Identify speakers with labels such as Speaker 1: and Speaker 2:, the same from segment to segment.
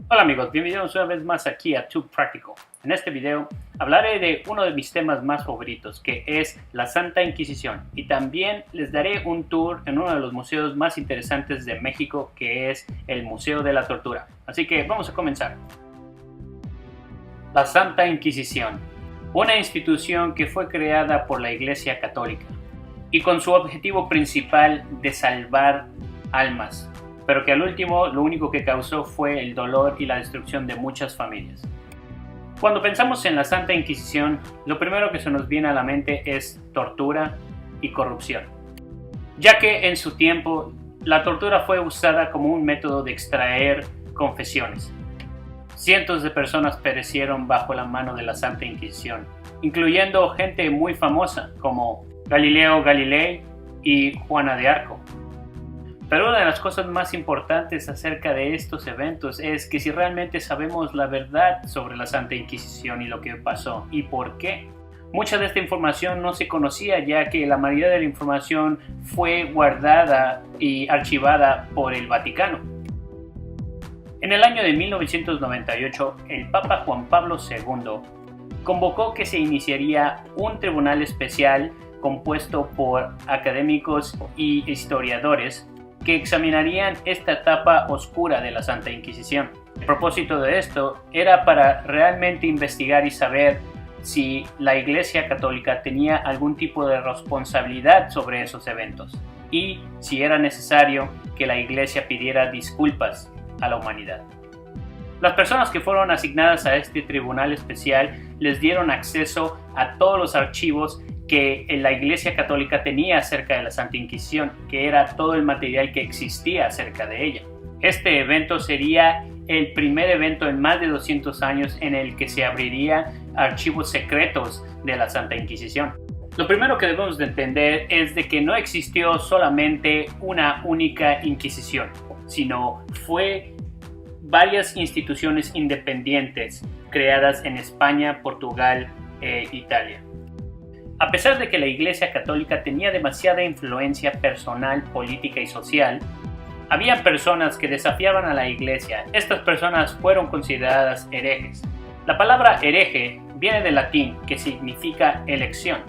Speaker 1: Hola amigos, bienvenidos una vez más aquí a Too Practical. En este video hablaré de uno de mis temas más favoritos, que es la Santa Inquisición, y también les daré un tour en uno de los museos más interesantes de México, que es el Museo de la Tortura. Así que vamos a comenzar. La Santa Inquisición, una institución que fue creada por la Iglesia Católica y con su objetivo principal de salvar almas, pero que al último lo único que causó fue el dolor y la destrucción de muchas familias. Cuando pensamos en la Santa Inquisición, lo primero que se nos viene a la mente es tortura y corrupción, ya que en su tiempo la tortura fue usada como un método de extraer confesiones. Cientos de personas perecieron bajo la mano de la Santa Inquisición, incluyendo gente muy famosa como Galileo Galilei y Juana de Arco. Pero una de las cosas más importantes acerca de estos eventos es que si realmente sabemos la verdad sobre la Santa Inquisición y lo que pasó y por qué. Mucha de esta información no se conocía, ya que la mayoría de la información fue guardada y archivada por el Vaticano. En el año de 1998, el Papa Juan Pablo II convocó que se iniciaría un tribunal especial compuesto por académicos y historiadores que examinarían esta etapa oscura de la Santa Inquisición. El propósito de esto era para realmente investigar y saber si la Iglesia Católica tenía algún tipo de responsabilidad sobre esos eventos y si era necesario que la Iglesia pidiera disculpas a la humanidad. Las personas que fueron asignadas a este tribunal especial les dieron acceso a todos los archivos que la Iglesia Católica tenía acerca de la Santa Inquisición, que era todo el material que existía acerca de ella. Este evento sería el primer evento en más de 200 años en el que se abriría archivos secretos de la Santa Inquisición. Lo primero que debemos de entender es de que no existió solamente una única Inquisición, sino fue varias instituciones independientes creadas en España, Portugal e Italia. A pesar de que la Iglesia Católica tenía demasiada influencia personal, política y social, había personas que desafiaban a la Iglesia. Estas personas fueron consideradas herejes. La palabra hereje viene del latín, que significa elección.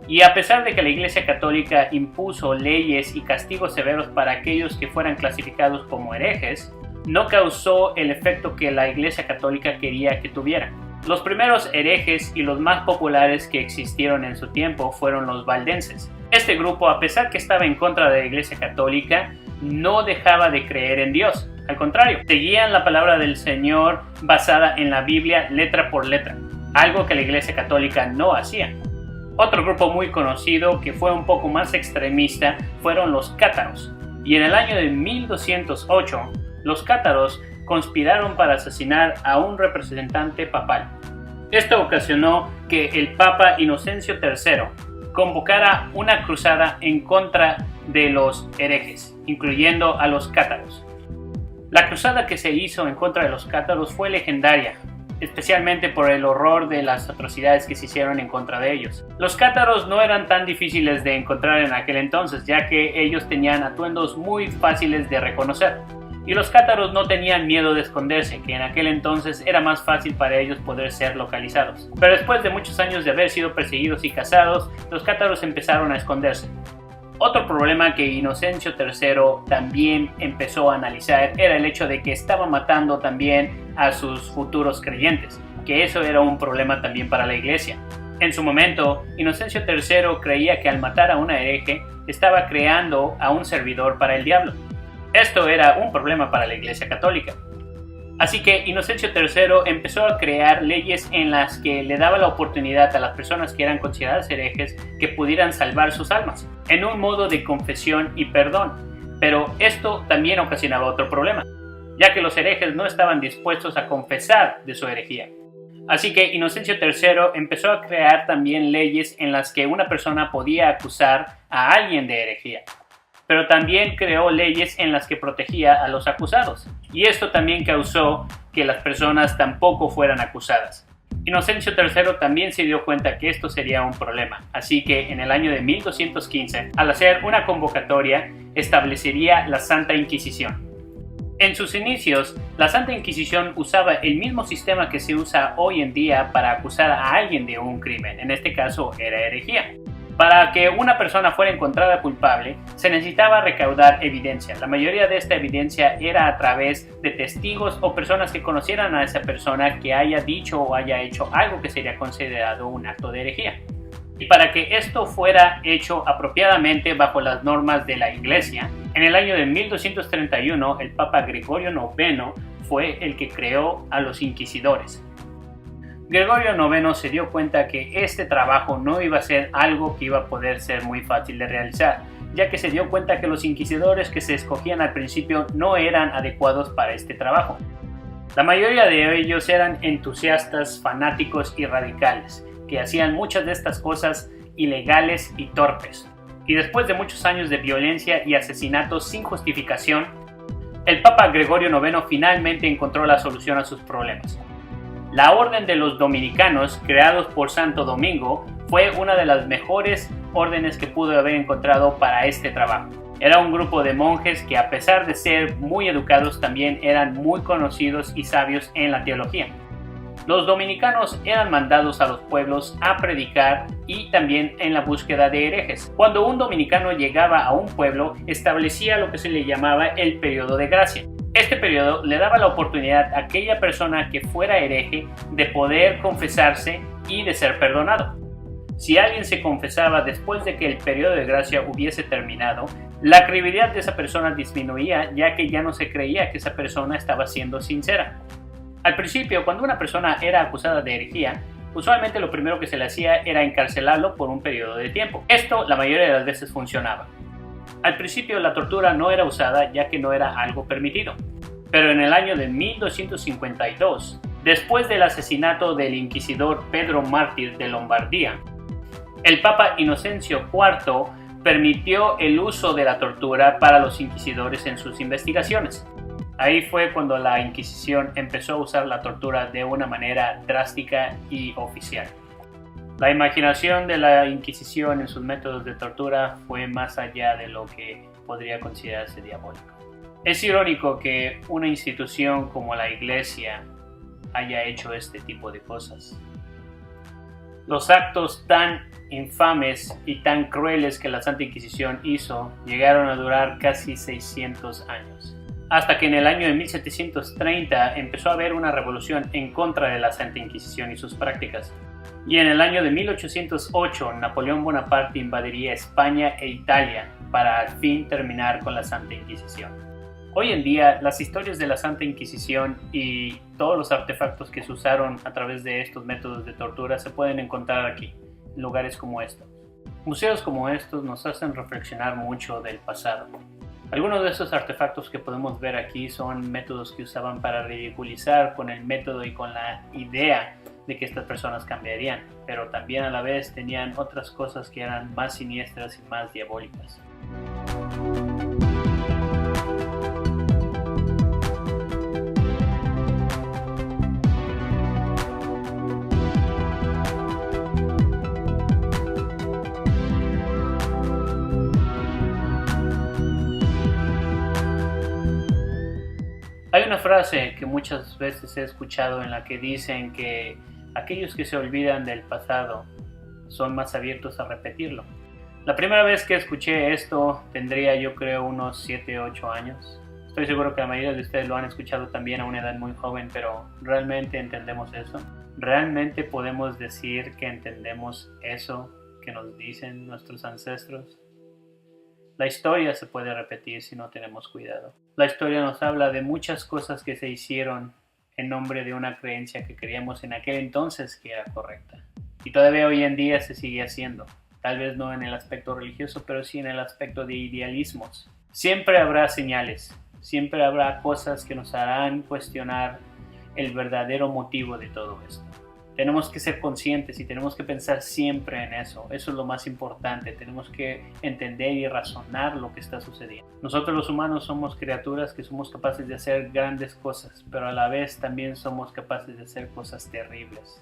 Speaker 1: Y a pesar de que la Iglesia Católica impuso leyes y castigos severos para aquellos que fueran clasificados como herejes, no causó el efecto que la Iglesia Católica quería que tuviera. Los primeros herejes y los más populares que existieron en su tiempo fueron los valdenses. Este grupo, a pesar que estaba en contra de la Iglesia Católica, no dejaba de creer en Dios. Al contrario, seguían la palabra del Señor basada en la Biblia letra por letra, algo que la Iglesia Católica no hacía. Otro grupo muy conocido que fue un poco más extremista fueron los cátaros. Y en el año de 1208, los cátaros conspiraron para asesinar a un representante papal. Esto ocasionó que el Papa Inocencio III convocara una cruzada en contra de los herejes, incluyendo a los cátaros. La cruzada que se hizo en contra de los cátaros fue legendaria, especialmente por el horror de las atrocidades que se hicieron en contra de ellos. Los cátaros no eran tan difíciles de encontrar en aquel entonces, ya que ellos tenían atuendos muy fáciles de reconocer. Y los cátaros no tenían miedo de esconderse, que en aquel entonces era más fácil para ellos poder ser localizados. Pero después de muchos años de haber sido perseguidos y cazados, los cátaros empezaron a esconderse. Otro problema que Inocencio III también empezó a analizar era el hecho de que estaba matando también a sus futuros creyentes, que eso era un problema también para la iglesia. En su momento, Inocencio III creía que al matar a una hereje estaba creando a un servidor para el diablo. Esto era un problema para la Iglesia Católica. Así que Inocencio III empezó a crear leyes en las que le daba la oportunidad a las personas que eran consideradas herejes que pudieran salvar sus almas, en un modo de confesión y perdón. Pero esto también ocasionaba otro problema, ya que los herejes no estaban dispuestos a confesar de su herejía. Así que Inocencio III empezó a crear también leyes en las que una persona podía acusar a alguien de herejía, pero también creó leyes en las que protegía a los acusados, y esto también causó que las personas tampoco fueran acusadas. Inocencio III también se dio cuenta que esto sería un problema, así que en el año de 1215, al hacer una convocatoria, establecería la Santa Inquisición. En sus inicios, la Santa Inquisición usaba el mismo sistema que se usa hoy en día para acusar a alguien de un crimen, en este caso era herejía. Para que una persona fuera encontrada culpable, se necesitaba recaudar evidencia. La mayoría de esta evidencia era a través de testigos o personas que conocieran a esa persona que haya dicho o haya hecho algo que sería considerado un acto de herejía. Y para que esto fuera hecho apropiadamente bajo las normas de la Iglesia, en el año de 1231 el Papa Gregorio IX fue el que creó a los inquisidores. Gregorio IX se dio cuenta que este trabajo no iba a ser algo que iba a poder ser muy fácil de realizar, ya que se dio cuenta que los inquisidores que se escogían al principio no eran adecuados para este trabajo. La mayoría de ellos eran entusiastas, fanáticos y radicales, que hacían muchas de estas cosas ilegales y torpes. Y después de muchos años de violencia y asesinatos sin justificación, el Papa Gregorio IX finalmente encontró la solución a sus problemas. La Orden de los Dominicanos, creados por Santo Domingo, fue una de las mejores órdenes que pudo haber encontrado para este trabajo. Era un grupo de monjes que, a pesar de ser muy educados, también eran muy conocidos y sabios en la teología. Los dominicanos eran mandados a los pueblos a predicar y también en la búsqueda de herejes. Cuando un dominicano llegaba a un pueblo, establecía lo que se le llamaba el periodo de gracia. Este periodo le daba la oportunidad a aquella persona que fuera hereje de poder confesarse y de ser perdonado. Si alguien se confesaba después de que el periodo de gracia hubiese terminado, la credibilidad de esa persona disminuía, ya que ya no se creía que esa persona estaba siendo sincera. Al principio, cuando una persona era acusada de herejía, usualmente lo primero que se le hacía era encarcelarlo por un periodo de tiempo. Esto la mayoría de las veces funcionaba. Al principio la tortura no era usada ya que no era algo permitido, pero en el año de 1252, después del asesinato del inquisidor Pedro Mártir de Lombardía, el Papa Inocencio IV permitió el uso de la tortura para los inquisidores en sus investigaciones. Ahí fue cuando la Inquisición empezó a usar la tortura de una manera drástica y oficial. La imaginación de la Inquisición en sus métodos de tortura fue más allá de lo que podría considerarse diabólico. Es irónico que una institución como la Iglesia haya hecho este tipo de cosas. Los actos tan infames y tan crueles que la Santa Inquisición hizo llegaron a durar casi 600 años. Hasta que en el año de 1730 empezó a haber una revolución en contra de la Santa Inquisición y sus prácticas. Y en el año de 1808 Napoleón Bonaparte invadiría España e Italia para al fin terminar con la Santa Inquisición. Hoy en día las historias de la Santa Inquisición y todos los artefactos que se usaron a través de estos métodos de tortura se pueden encontrar aquí, en lugares como estos. Museos como estos nos hacen reflexionar mucho del pasado. Algunos de esos artefactos que podemos ver aquí son métodos que usaban para ridiculizar con el método y con la idea de que estas personas cambiarían, pero también a la vez tenían otras cosas que eran más siniestras y más diabólicas. Hay una frase que muchas veces he escuchado en la que dicen que aquellos que se olvidan del pasado son más abiertos a repetirlo. La primera vez que escuché esto tendría yo creo unos 7 o 8 años. Estoy seguro que la mayoría de ustedes lo han escuchado también a una edad muy joven, pero ¿realmente entendemos eso? ¿Realmente podemos decir que entendemos eso que nos dicen nuestros ancestros? La historia se puede repetir si no tenemos cuidado. La historia nos habla de muchas cosas que se hicieron en nombre de una creencia que creíamos en aquel entonces que era correcta. Y todavía hoy en día se sigue haciendo. Tal vez no en el aspecto religioso, pero sí en el aspecto de idealismos. Siempre habrá señales, siempre habrá cosas que nos harán cuestionar el verdadero motivo de todo esto. Tenemos que ser conscientes y tenemos que pensar siempre en eso. Eso es lo más importante. Tenemos que entender y razonar lo que está sucediendo. Nosotros los humanos somos criaturas que somos capaces de hacer grandes cosas, pero a la vez también somos capaces de hacer cosas terribles.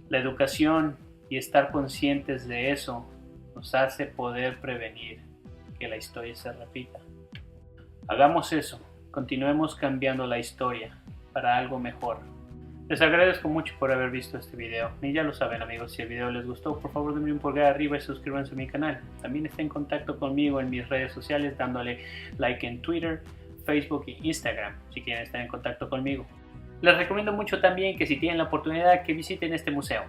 Speaker 1: La educación y estar conscientes de eso nos hace poder prevenir que la historia se repita. Hagamos eso. continuemos cambiando la historia para algo mejor. Les agradezco mucho por haber visto este video. Y ya lo saben, amigos, si el video les gustó, por favor denme un pulgar arriba y suscríbanse a mi canal. También estén en contacto conmigo en mis redes sociales dándole like en Twitter, Facebook e Instagram si quieren estar en contacto conmigo. Les recomiendo mucho también que si tienen la oportunidad que visiten este museo.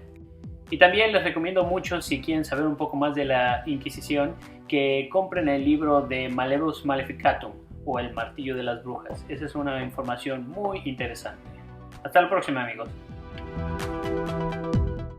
Speaker 1: Y también les recomiendo mucho, si quieren saber un poco más de la Inquisición, que compren el libro de Malleus Maleficatum o El Martillo de las Brujas. Esa es una información muy interesante. Hasta la próxima, amigos.